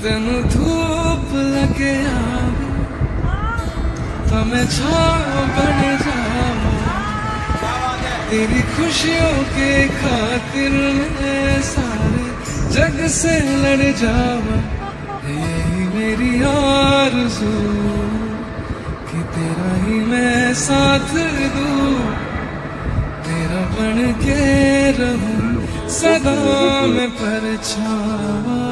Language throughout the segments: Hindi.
तेनू धूप लगे आवे तो मैं छाँव बन जावा, तेरी खुशियों के खातिर मैं सारे जग से लड़ जावा। यही मेरी आरज़ू कि तेरा ही मैं साथ दूँ, तेरा बन के रहूं सदा मैं परछावा।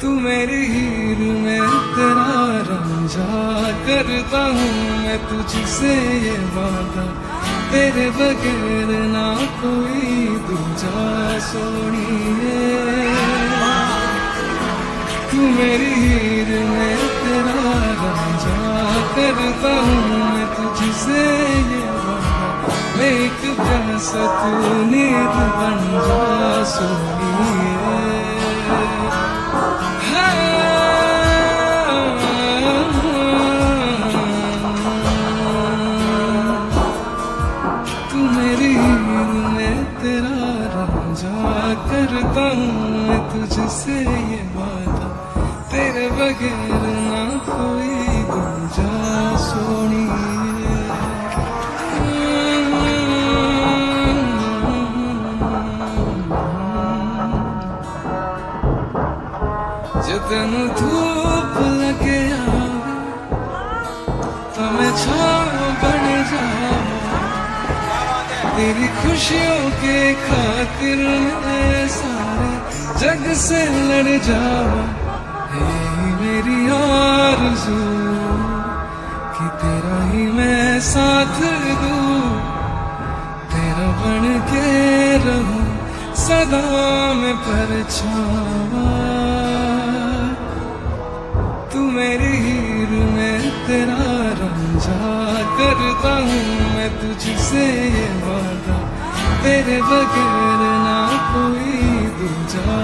तू मेरी हीर में तेरा रंझा करता हूँ मैं तुझसे ये वादा, तेरे बगैर ना कोई दूजा सोनिए। तू मेरी हीर में तेरा रंझा करता हूँ मैं तुझसे ये वादा, मैं एक प्यासा तू नींद बन जा सोनिए। तू मेरी हीर में तेरा रंझा करता हूँ मैं तुझसे ये वादा, तेरे बगैर ना कोई दूजा सोनिए। जे तेनू धूप लगे आवे तो मैं छाँव बन जावा, तेरी खुशियों के खातिर मैं सारे जग से लड़ जावा। यही मेरी आरज़ू कि तेरा ही मैं साथ दूँ, तेरा बन के रहूं सदा मैं परछावा। तू मेरी हीर में तेरा रंझा करता हूँ मैं तुझसे ये वादा, तेरे बगैर ना कोई दूजा।